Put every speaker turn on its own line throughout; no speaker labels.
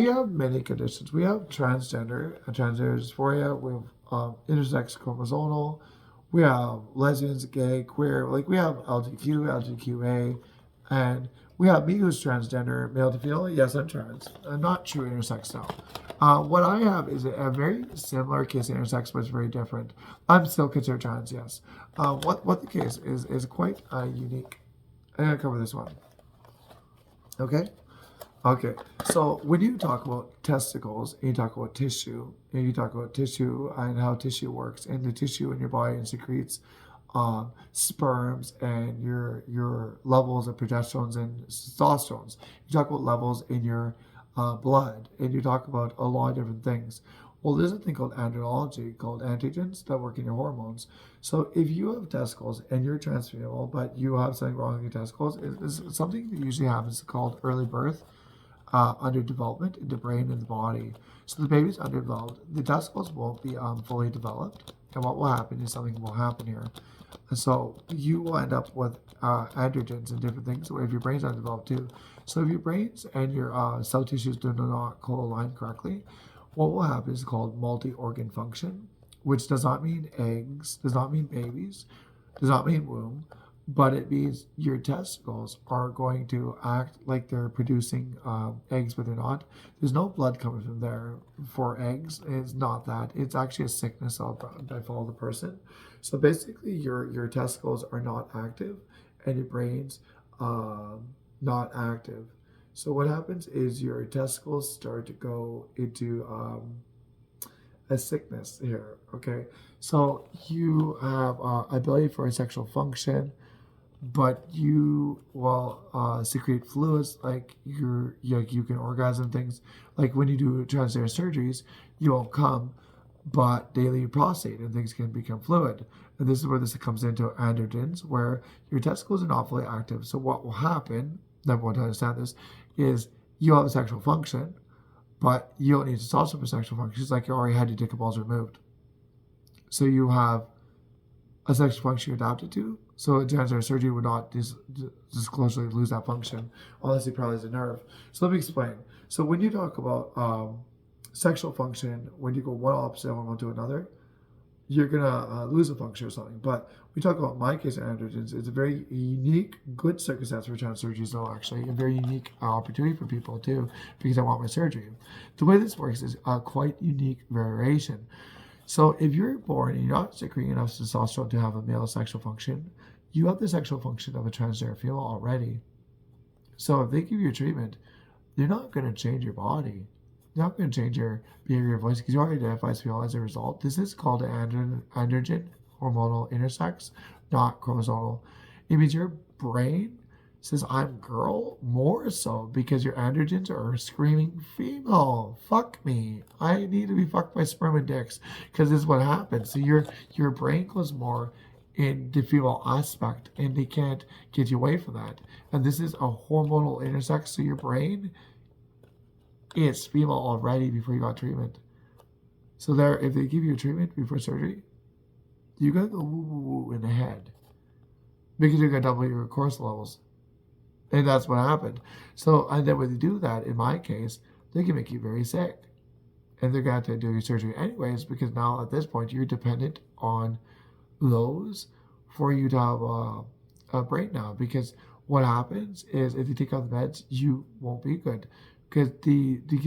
we have many conditions. We have transgender, transgender dysphoria. We have intersex chromosomal. We have lesbians, gay, queer. Like we have LGQ, LGQA, and we have me who's transgender, male to female. Yes, I'm trans. I'm not true intersex now. What I have is a very similar case of intersex, but it's very different. I'm still considered trans, yes. What the case is quite unique. I'm gonna cover this one. Okay. Okay, so when you talk about testicles, and you talk about tissue, and you talk about tissue and how tissue works, and the tissue in your body and secretes sperms and your levels of progesterones and testosterones. You talk about levels in your blood, and you talk about a lot of different things. Well, there's a thing called andrology, called antigens that work in your hormones. So if you have testicles and you're transfemale, but you have something wrong with your testicles, it's something that usually happens called early birth, underdevelopment in the brain and the body. So the baby's underdeveloped. The testicles won't be fully developed. And what will happen is something will happen here. And so you will end up with androgens and different things if your brain's undeveloped too. So if your brains and your cell tissues do not co-align correctly, what will happen is called multi-organ function, which does not mean eggs, does not mean babies, does not mean womb, but it means your testicles are going to act like they're producing eggs, but they're not. There's no blood coming from there for eggs. It's not that. It's actually a sickness that follow the person. So basically, your testicles are not active, and your brain's not active. So what happens is your testicles start to go into a sickness here. Okay, so you have ability for a sexual function, but you will secrete fluids like you can orgasm things. Like when you do transgender surgeries, you won't come, but daily your prostate and things can become fluid. And this is where this comes into androgens, where your testicles are not fully active. So what will happen, number one to understand this, is you have a sexual function, but you don't need testosterone for sexual function. It's like you already had your dick and balls removed. So you have a sexual function you're adapted to. So a transgender surgery would not disclosely lose that function unless you paralyze the nerve. So let me explain. So when you talk about sexual function, when you go one opposite hormone to another, you're gonna lose a function or something. But we talk about my case of androgens. It's a very unique, good circumstance for trans surgeries, though. Actually, a very unique opportunity for people too, because I want my surgery. The way this works is a quite unique variation. So if you're born and you're not secreting enough testosterone to have a male sexual function, you have the sexual function of a transgender female already. So if they give you a treatment, they're not going to change your body. They're not going to change your behavior, your voice, because you already identify as female as a result. This is called an androgen hormonal intersex, not chromosomal. It means your brain says I'm girl more so because your androgens are screaming female. Fuck me. I need to be fucked by sperm and dicks because this is what happens. So your brain goes more in the female aspect and they can't get you away from that. And this is a hormonal intersex, so your brain is female already before you got treatment. So there, if they give you a treatment before surgery, you gotta go woo woo woo in the head because you're gonna double your cortisol levels. And that's what happened. So, and then when they do that, in my case, they can make you very sick. And they're going to have to do your surgery anyways, because now at this point, you're dependent on those for you to have a breakdown. Because what happens is if you take out the meds, you won't be good. Because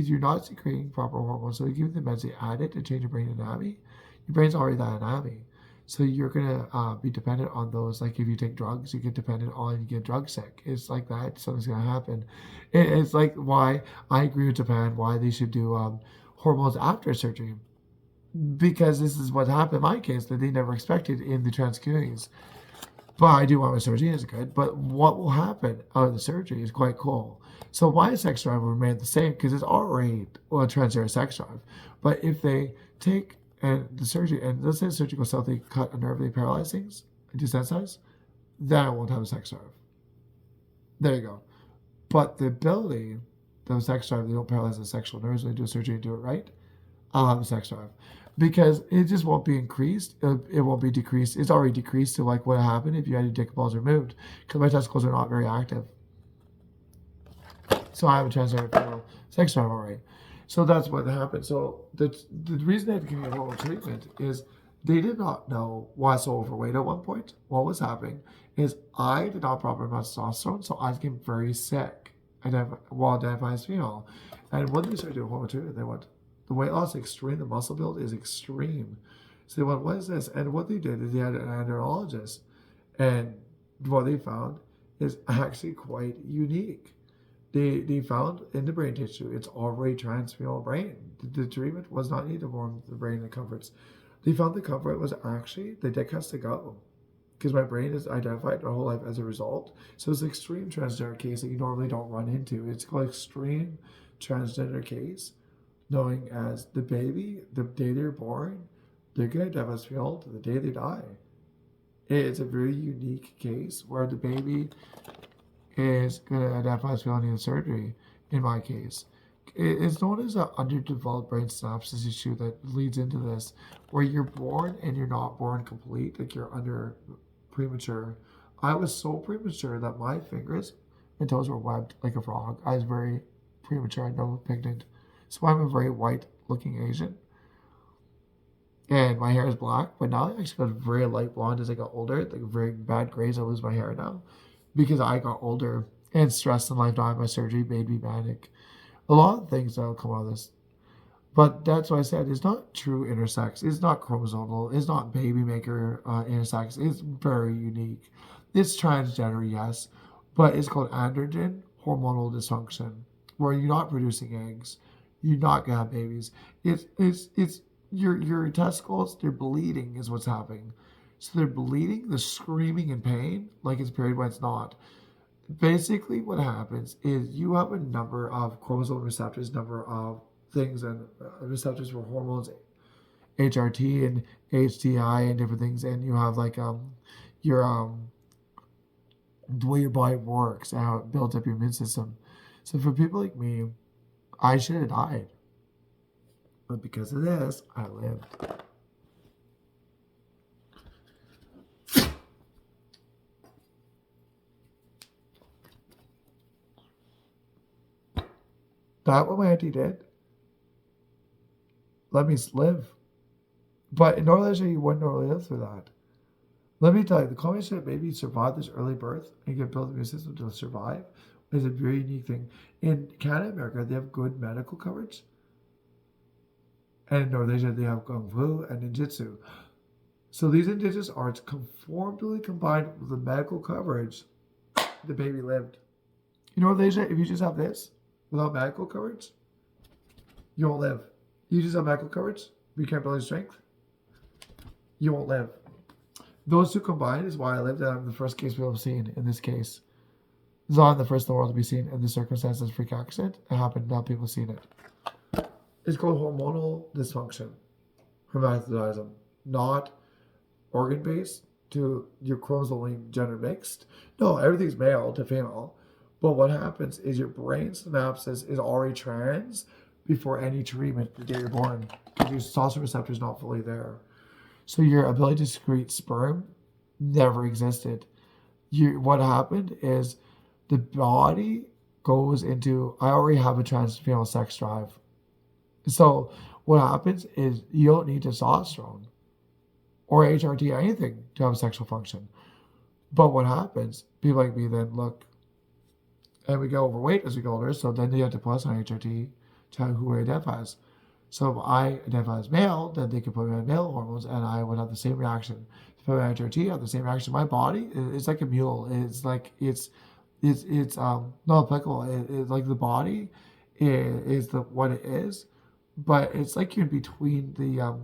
you're not secreting proper hormones. So you give the meds, they add it to change your brain anatomy. Your brain's already that anatomy. So you're gonna be dependent on those. Like if you take drugs, you get dependent on, you get drug sick. It's like that. Something's gonna happen. It's like why I agree with Japan. Why they should do hormones after surgery, because this is what happened in my case that they never expected in the trans communities. But I do want my surgery is good. But what will happen out of the surgery is quite cool. So my sex drive will remain the same because it's already a transgender sex drive. But if they take and the surgery, and let's say the surgery goes south, they cut a nerve, they paralyze things, and desensitize, then I won't have a sex drive. There you go. But the ability, the sex drive, they don't paralyze the sexual nerves when they do surgery and do it right, I'll have a sex drive. Because it just won't be increased, it won't be decreased. It's already decreased to like what happened if you had your dick and balls removed, because my testicles are not very active. So I have a transgender female sex drive already. So that's what happened. So the reason they had to give me a hormonal treatment is they did not know why I was so overweight at one point. What was happening is I did not proper amount of testosterone, so I became very sick. While identifying as female. And when they started doing hormone treatment, they went, the weight loss is extreme, the muscle build is extreme. So they went, what is this? And what they did is they had an endocrinologist. And what they found is actually quite unique. They found in the brain tissue, it's already transfemal brain. The treatment was not needed to form the brain the comforts. They found the comfort was actually the dick has to go. Because my brain is identified my whole life as a result. So it's an extreme transgender case that you normally don't run into. It's called extreme transgender case, knowing as the baby, the day they're born, they're going to identify as female to the day they die. It's a very unique case where the baby is going to identify as female needing surgery, in my case. It's known as an underdeveloped brain synapses issue that leads into this, where you're born and you're not born complete, like you're under premature. I was so premature that my fingers and toes were webbed like a frog. I was very premature. I had no pigment. So I'm a very white looking Asian. And my hair is black, but now I actually got very light blonde as I got older, like very bad grays. I lose my hair now because I got older and stress in life. Now my surgery made me manic. A lot of things that'll come out of this. But that's why I said it's not true intersex. It's not chromosomal. It's not baby maker intersex. It's very unique. It's transgender, yes, but it's called androgen hormonal dysfunction, where you're not producing eggs, you're not gonna have babies. It's your testicles. They're bleeding is what's happening. So they're bleeding. They're screaming in pain, like it's a period when it's not. Basically, what happens is you have a number of chromosome receptors, number of things and receptors for hormones, HRT and HTI and different things, and you have like your the way your body works and how it builds up your immune system. So for people like me, I should have died, but because of this, I lived. That what my auntie did. Let me live. But in Northern Asia, you wouldn't normally live through that. Let me tell you, the combination that maybe survive this early birth and get built immune system to survive is a very unique thing. In Canada and America, they have good medical coverage. And in North Asia, they have Kung Fu and Ninjutsu. So these indigenous arts conformably combined with the medical coverage, the baby lived. In North Asia, if you just have this without medical coverage, you won't live. You just have medical coverage, but you can't build your strength, you won't live. Those two combined is why I lived, and I'm the first case we've seen in this case. This is I'm the first in the world to be seen in this circumstances freak accident. It happened, now people have seen it. It's called hormonal dysfunction, hermaphroditism, not organ-based to your chromosomally gender mixed. No, everything's male to female. But what happens is your brain synapses is already trans before any treatment the day you're born, because your testosterone receptor is not fully there. So your ability to secrete sperm never existed. What happened is the body goes into, I already have a trans female sex drive. So what happens is you don't need testosterone or HRT or anything to have a sexual function. But what happens, people like me then look, and we get overweight as we get older, so then they have to plus on HRT to who I identify as. So if I identify as male, then they can put me on male hormones, and I would have the same reaction. If I have HRT, I have the same reaction. My body is like a mule. It's like it's not applicable. It's like the body is the what it is, but it's like you're in between the.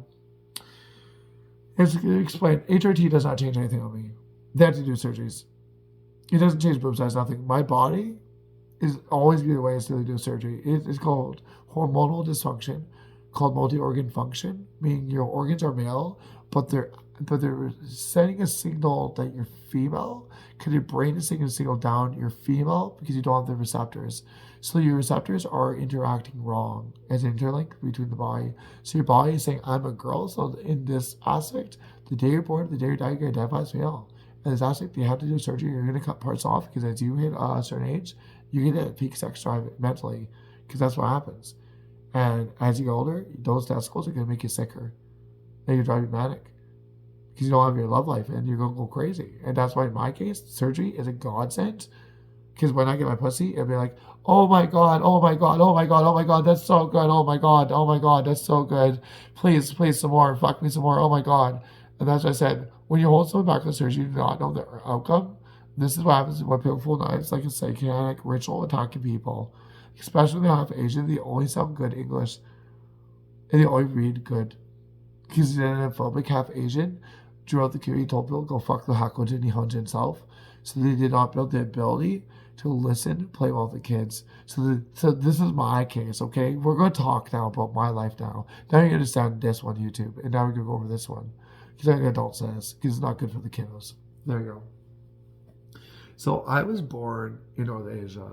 It's explain. HRT does not change anything on me. They have to do surgeries. It doesn't change boob size. Nothing. My body is always be the way it's to do surgery. It's called hormonal dysfunction, called multi-organ function, meaning your organs are male, but they're sending a signal that you're female, because your brain is sending a signal down you're female because you don't have the receptors. So your receptors are interacting wrong as an interlink between the body. So your body is saying, I'm a girl. So in this aspect, the day you're born, the day you die, you're going to identify as male. And this aspect, you have to do surgery. You're going to cut parts off because as you hit a certain age, you get a peak sex drive mentally, because that's what happens. And as you get older, those testicles are going to make you sicker. They can drive you manic because you don't have your love life and you're going to go crazy. And that's why in my case, surgery is a godsend. Because when I get my pussy, it'll be like, oh my God, oh my God, oh my God, oh my God, that's so good. Oh my God, that's so good. Please, please, some more. Fuck me some more. Oh my God. And that's what I said. When you hold someone back from surgery, you do not know the outcome. This is what happens when people pull knives like a satanic ritual attacking people. Especially when they're half Asian, they only sound good English. And they only read good. Because he's an xenophobic half Asian. Throughout the queue, he told people go fuck the Hakojin Nihonjin himself. So they did not build the ability to listen, play well with the kids. So this is my case, okay? We're going to talk now about my life now. Now you understand this one, YouTube. And now we're going to go over this one. Because I'm an adult says, because it's not good for the kiddos. There you go. So I was born in North Asia.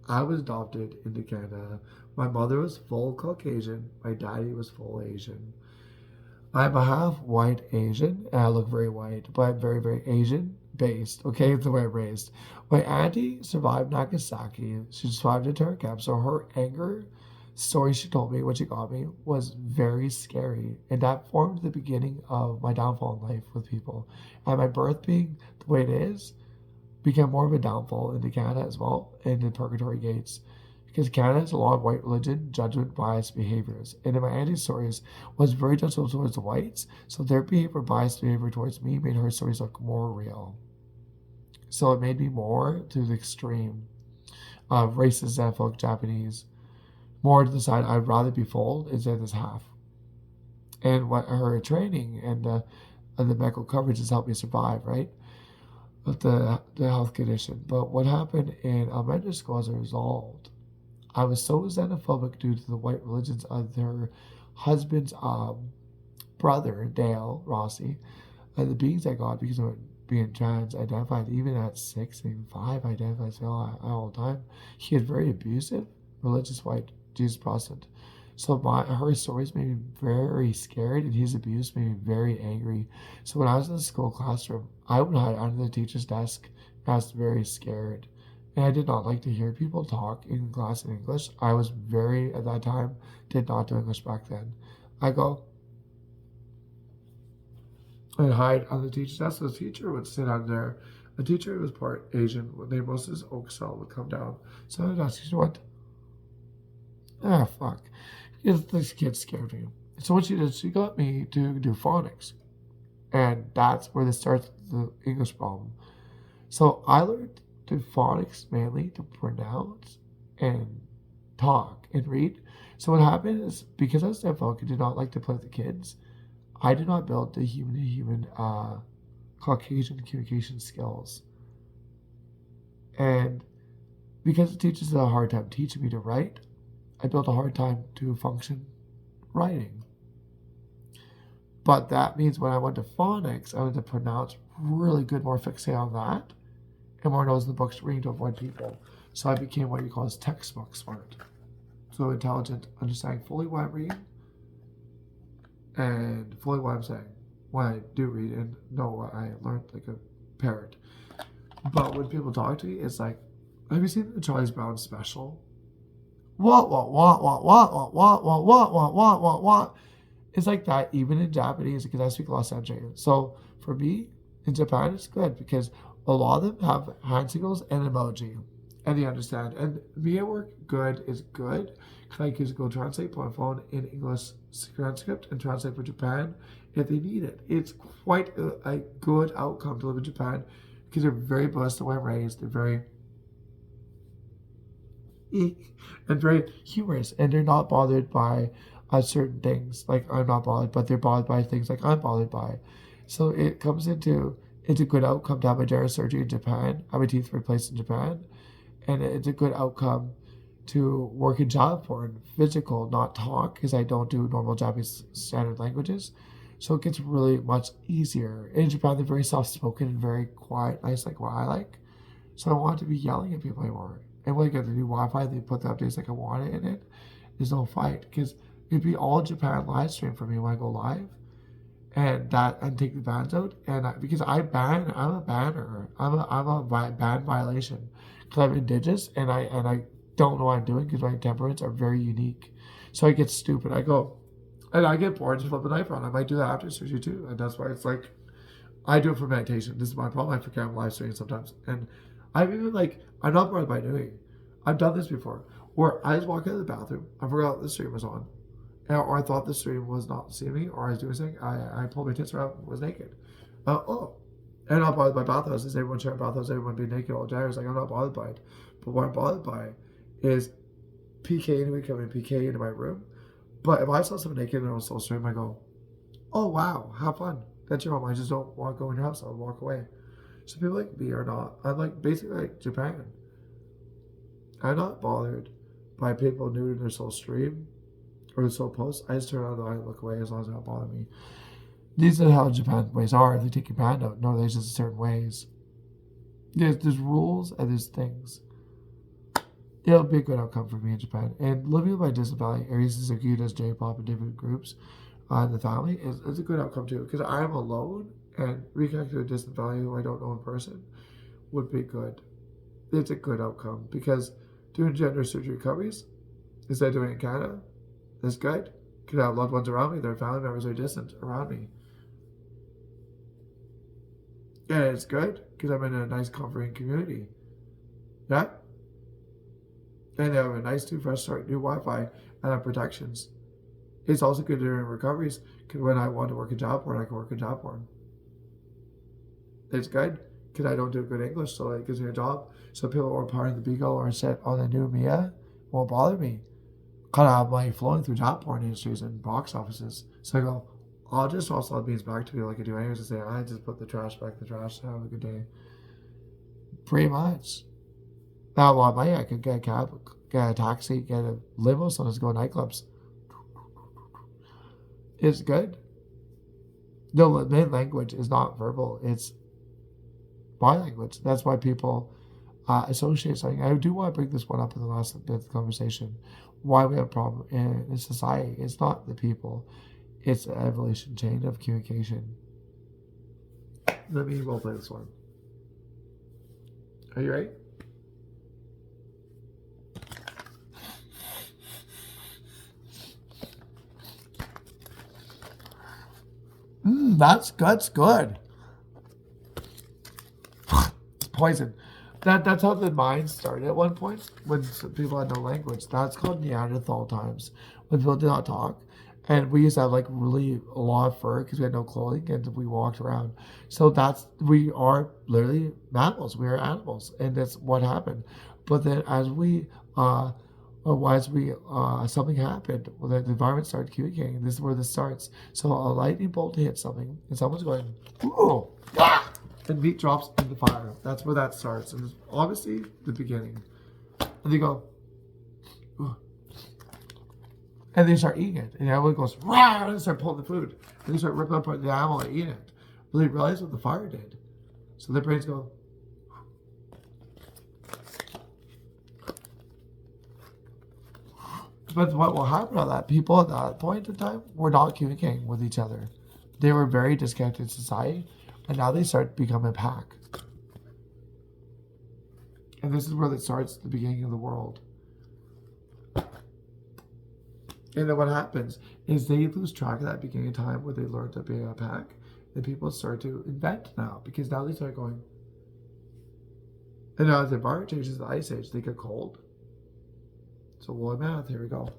I was adopted into Canada. My mother was full Caucasian. My daddy was full Asian. I'm a half white Asian, and I look very white, but I'm very, very Asian based. Okay, it's the way I'm raised. My auntie survived Nagasaki. She survived a terror camp, so her anger story she told me when she got me was very scary, and that formed the beginning of my downfall in life with people. And my birth being the way it is became more of a downfall into Canada as well, and the purgatory gates. Because Canada has a lot of white religion, judgment, bias, behaviors. And in my auntie's stories was very judgmental towards the whites, so their behavior, biased behavior towards me made her stories look more real. So it made me more to the extreme of racist, xenophobic, Japanese, more to the side I'd rather be full instead of this half. And what her training and the medical coverage has helped me survive, right? With the health condition. But what happened in elementary school as a result, I was so xenophobic due to the white religions of her husband's brother, Dale Rossi, and the beings I got because of being trans identified, even at 6 and 5, identified as well all the time. He had very abusive, religious white Jesus Protestant. So her stories made me very scared, and his abuse made me very angry. So when I was in the school classroom, I would hide under the teacher's desk, and I was very scared. And I did not like to hear people talk in class in English. I was very, at that time, did not do English back then. I go and hide on the teacher's desk. So the teacher would sit on there. A teacher who was part Asian, named Moses Oaksell, would come down. So I would ask, she went, fuck. This kid scared me. So what she did, she got me to do phonics. And that's where this starts the English problem. So I learned to phonics mainly to pronounce and talk and read. So what happened is, because I was xenophobic and did not like to play with the kids, I did not build the human-to-human Caucasian communication skills. And because the teachers had a hard time teaching me to write, I built a hard time to function writing. But that means when I went to phonics, I went to pronounce really good, more fixated on that, and more knows the books reading to avoid people. So I became what you call as textbook smart. So intelligent, understanding fully what I'm reading, and fully what I'm saying when I do read and know what I learned like a parrot. But when people talk to me, it's like, have you seen the Charlie Brown special? What? It's like that even in Japanese, because I speak a lot of Sanjay. So for me, in Japan, it's good because a lot of them have hand signals and emoji, and they understand. And me at work, good is good. I can go translate my phone in English transcript and translate for Japan if they need it. It's quite a good outcome to live in Japan because they're very blessed the way I'm raised. They're very and very humorous, and they're not bothered by certain things like I'm not bothered, but they're bothered by things like I'm bothered by. So it comes into it's a good outcome to have my general surgery in Japan, have my teeth replaced in Japan, and it's a good outcome to work in child porn, physical, not talk, because I don't do normal Japanese standard languages. So it gets really much easier. In Japan, they're very soft-spoken and very quiet, nice, like what I like. So I don't want to be yelling at people anymore. And when I get the new Wi-Fi, they put the updates like I want it in it. There's no fight because it'd be all Japan live stream for me when I go live, and take the bans out. And because I'm a banner. I'm a ban violation because I'm indigenous and I don't know what I'm doing because my temperaments are very unique. So I get stupid. I go, and I get bored and flip the knife around. I might do that after surgery too. And that's why it's like, I do it for meditation. This is my problem. I forget I'm live streaming sometimes. And I'm even like, I'm not bored by doing it. I've done this before. Where I was walking to the bathroom, I forgot the stream was on. Or I thought the stream was not seeing me, or I was doing something. I pulled my tits around, was naked. And I'm not bothered by bathhouses. Everyone sharing bathhouses, everyone being naked all day. I was like, I'm not bothered by it. But what I'm bothered by is PK anyway coming PK into my room. But if I saw someone naked and I was still stream, I go, oh wow, have fun. That's your home. I just don't want to go in your house. I'll walk away. So people like me are not. I'm like basically like Japan. I'm not bothered by people nude in their soul stream or the soul post. I just turn on the light and look away as long as it don't bother me. These are how Japan ways are. If they take your band out, no, there's just certain ways. There's rules and there's things. It'll be a good outcome for me in Japan. And living with my disability, Aries Suzuki does J-pop in different groups. The family is a good outcome too, because I'm alone and reconnecting with a distant family who I don't know in person would be good. It's a good outcome because doing gender surgery recoveries instead of doing it in Canada, that's good. Because I have loved ones around me, their family members are distant around me. Yeah, it's good because I'm in a nice, comforting community. Yeah. And they have a nice new fresh start, new Wi-Fi, and have protections. It's also good during recoveries because when I want to work in job porn, I can work in job porn. It's good because I don't do good English, so it gives me a job. So people who are part of the Bigo or sit on the new Mia won't bother me. Kind of have money flowing through job porn industries and box offices. So I go, I'll just also the beans back to people like I do anyways and say, I just put the trash back in the trash. Have a good day. Pretty much. Now, a lot of money, I could get a cab, get a taxi, get a limo, so let's go to nightclubs. It's good. The main language is not verbal, it's body language. That's why people associate something. I do want to bring this one up in the last bit of the conversation. Why we have a problem in society. It's not the people, it's the evolution chain of communication. Let me role play this one. Are you ready? That's good. It's poison. That's how the mind started at one point when people had no language. That's called Neanderthal times when people did not talk, and we used to have like really a lot of fur because we had no clothing and we walked around. So we are literally mammals. We are animals, and that's what happened. But then as something happened. Well, the environment started communicating, and this is where this starts. So a lightning bolt hits something, and someone's going, ooh, ah! And meat drops in the fire. That's where that starts. And it's obviously the beginning. And they go, ooh. And they start eating it. And the animal goes, rah! And they start pulling the food. And they start ripping up the animal and eating it. But they realize what the fire did. So their brains go, but what will happen on that? People at that point in time were not communicating with each other. They were very disconnected in society, and now they start becoming a pack. And this is where it starts the beginning of the world. And then what happens is they lose track of that beginning of time where they learn to be a pack, and people start to invent now, because now they start going, and now as the environment changes, the ice age, they get cold. So woolly math, here we go.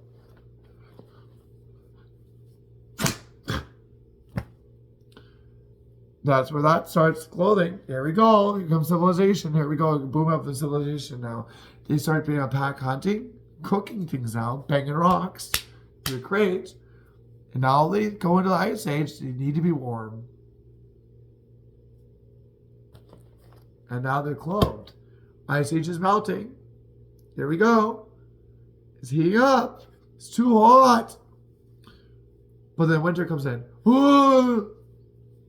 That's where that starts clothing. Here we go. Here comes civilization. Here we go. Boom up the civilization now. They start being a pack hunting, cooking things now, banging rocks to the crate. And now they go into the ice age. They need to be warm. And now they're clothed. Ice age is melting. Here we go. It's heating up. It's too hot. But then winter comes in. Ooh!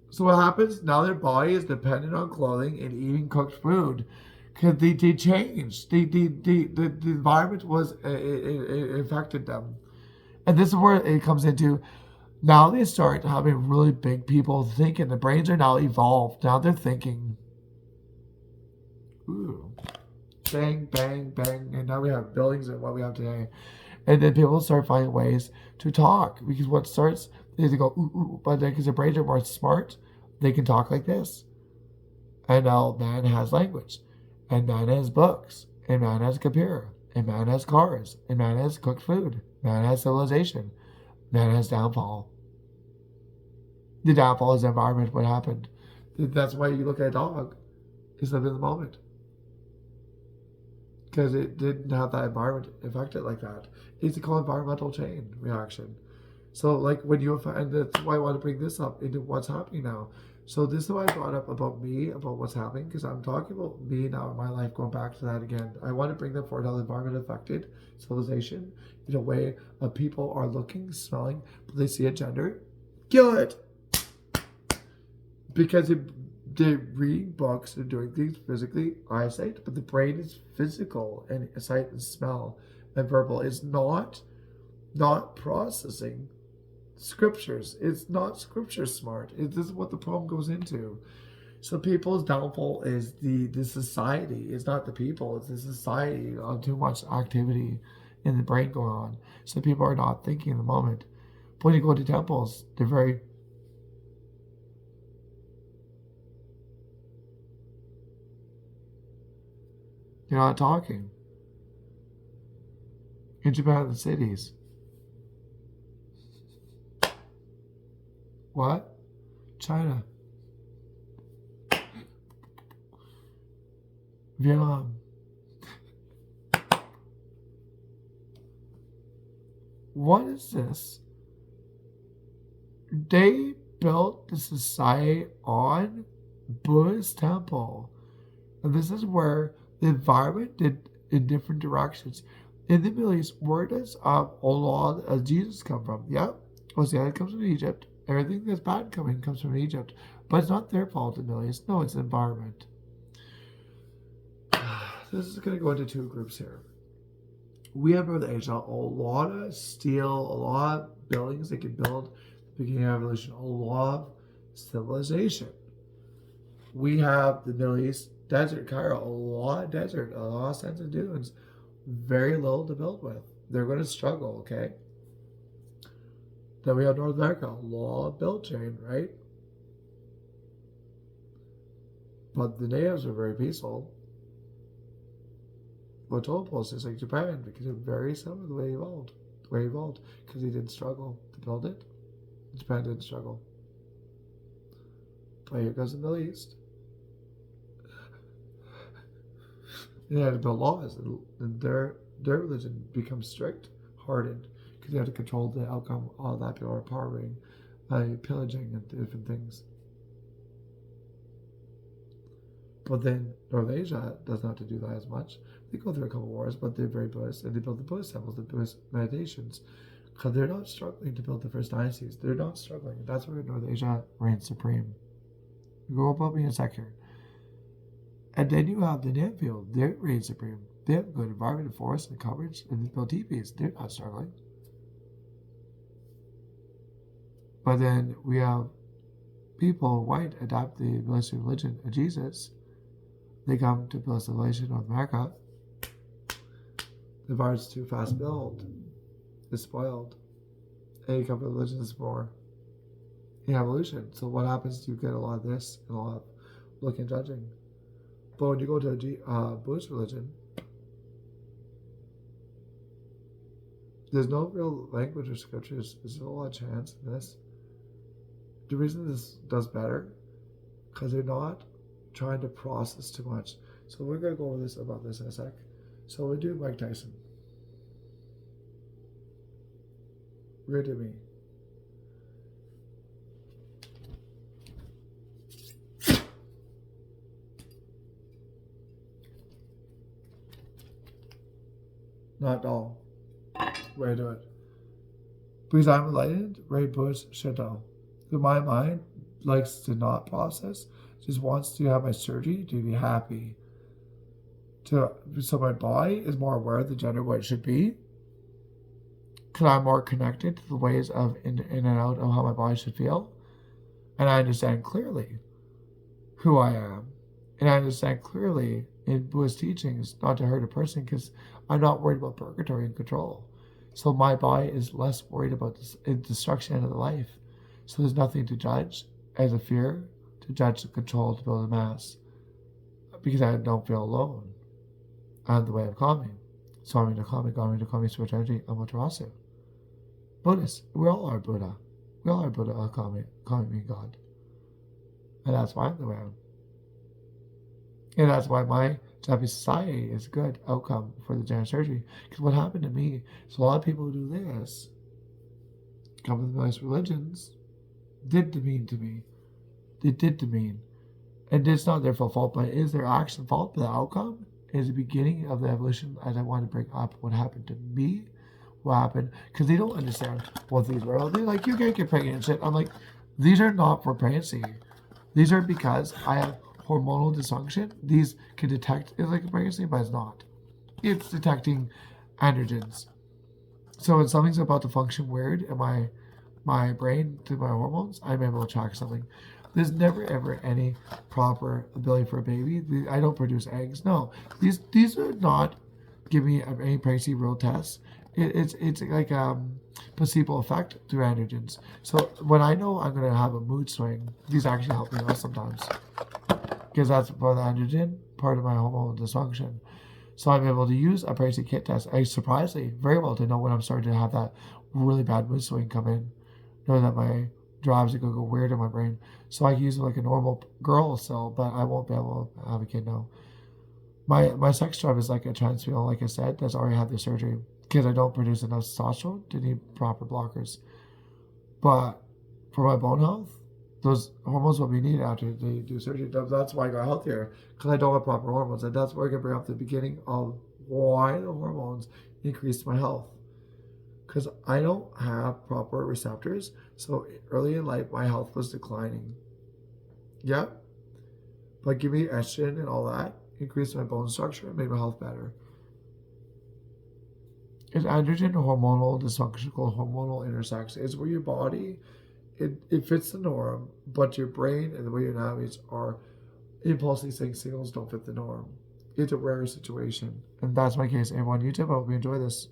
So what happens? Now their body is dependent on clothing and eating cooked food. Because they changed. The environment was, it affected them. And this is where it comes into, now they start having really big people thinking. The brains are now evolved. Now they're thinking, ooh. Bang, bang, bang, and now we have buildings and what we have today. And then people start finding ways to talk because what starts is they go, ooh, ooh, but then because their brains are more smart, they can talk like this. And now man has language, and man has books, and man has a computer, and man has cars, and man has cooked food, man has civilization, man has downfall. The downfall is the environment, what happened. That's why you look at a dog, it's living in the moment. Because it didn't have that environment affect it like that. It's called environmental chain reaction. So, like when you and that's why I want to bring this up into what's happening now. So this is why I brought up about me, about what's happening, because I'm talking about me now in my life, going back to that again. I want to bring that forward how the environment affected civilization in a way of people are looking, smelling, but they see a gender, kill it, because they're reading books and doing things physically, eyesight, but the brain is physical and sight and smell and verbal. It's not processing scriptures. It's not scripture smart. This is what the problem goes into. So people's downfall is the society. It's not the people. It's the society on too much activity in the brain going on. So people are not thinking in the moment. But when you go to temples, they're very You're not talking. In Japan, the cities. What? China. Vietnam. What is this? They built the society on Buddhist temple. And this is where the environment did in different directions. In the Middle East, where does Allah as Jesus come from? Yeah, Hosea comes from Egypt. Everything that's bad coming comes from Egypt. But it's not their fault in the Middle East. No, it's the environment. This is going to go into two groups here. We have North Asia, a lot of steel, a lot of buildings they can build at the beginning of evolution, a lot of civilization. We have the Middle East, desert, Cairo, a lot of desert, a lot of sands and dunes, very little to build with. They're going to struggle, okay? Then we have North America, a lot of build chain, right? But the natives are very peaceful. But total post is like Japan, because it's very similar to the way it evolved, because he didn't struggle to build it. Japan didn't struggle. But here goes the Middle East. They had to build laws, and their religion becomes strict, hardened, because they have to control the outcome. All that people are powering, pillaging, and different things. But then North Asia doesn't have to do that as much. They go through a couple wars, but they're very Buddhist, and they build the Buddhist temples, the Buddhist meditations, because they're not struggling to build the first dynasties. They're not struggling. That's where North Asia reigns supreme. You go above me in a second. And then you have the Namfield. They reign supreme. They have good environment and forest and coverage, and they build teepees. They're not struggling. But then we have people, white, adapt the military religion of Jesus. They come to build civilization in North America. The environment's too fast built. It's spoiled. And you come to religion that's more in evolution. So what happens? You get a lot of this and a lot of looking and judging. But when you go to a Buddhist religion, there's no real language or scriptures. There's a lot of chance in this. The reason this does better, because they're not trying to process too much. So we're going to go over this about this in a sec. So we do Mike Tyson. We're going to do me. Not all. Way to do it. Because I'm enlightened, Ray Bush Shadow. My mind likes to not process, just wants to have my surgery to be happy. So my body is more aware of the gender what it should be. Because I'm more connected to the ways of in and out of how my body should feel. And I understand clearly who I am. And I understand clearly in Buddhist teachings not to hurt a person because I'm not worried about purgatory and control. So my body is less worried about this destruction of the life. So there's nothing to judge as a fear, to judge, to control, to build a mass. Because I don't feel alone. I have the way of calming. Swami to Kami, spiritual energy, Amaterasu. Buddhists, we all are Buddha. We all are Buddha, Kami mean God. And that's why I'm the way I am. And that's why my Japanese society is a good outcome for the gender surgery. Because what happened to me is a lot of people who do this, come from the various religions, did demean to me. They did demean. And it's not their full fault, but it is their action fault. But the outcome is the beginning of the evolution, as I want to bring up what happened to me, what happened, because they don't understand what these were. They're like, you can't get pregnant and shit. I'm like, these are not for pregnancy. These are because I have hormonal dysfunction. These can detect it's like a pregnancy, but it's not. It's detecting androgens. So when something's about to function weird in my brain through my hormones, I'm able to track something. There's never ever any proper ability for a baby. I don't produce eggs. No, these are not giving me any pregnancy real tests. It's like placebo effect through androgens. So when I know I'm gonna have a mood swing, these actually help me out sometimes because that's part of the androgen, part of my hormonal dysfunction. So I'm able to use a pregnancy kit test. I surprisingly very well to know when I'm starting to have that really bad mood swing come in, know that my drives are gonna go weird in my brain. So I can use it like a normal girl cell, but I won't be able to have a kid now. My sex drive is like a trans female, like I said, that's already had the surgery because I don't produce enough testosterone to need proper blockers. But for my bone health, those hormones will be needed after they do surgery. That's why I got healthier, because I don't have proper hormones. And that's where I can bring up the beginning of why the hormones increased my health. Because I don't have proper receptors. So early in life, my health was declining. Yep. But give me estrogen and all that, increased my bone structure, and made my health better. It's androgen hormonal dysfunction called hormonal intersex. It's where your body, it fits the norm, but your brain and the way your anatomies are impulsively saying signals don't fit the norm. It's a rare situation. And that's my case. Everyone on YouTube, I hope you enjoy this.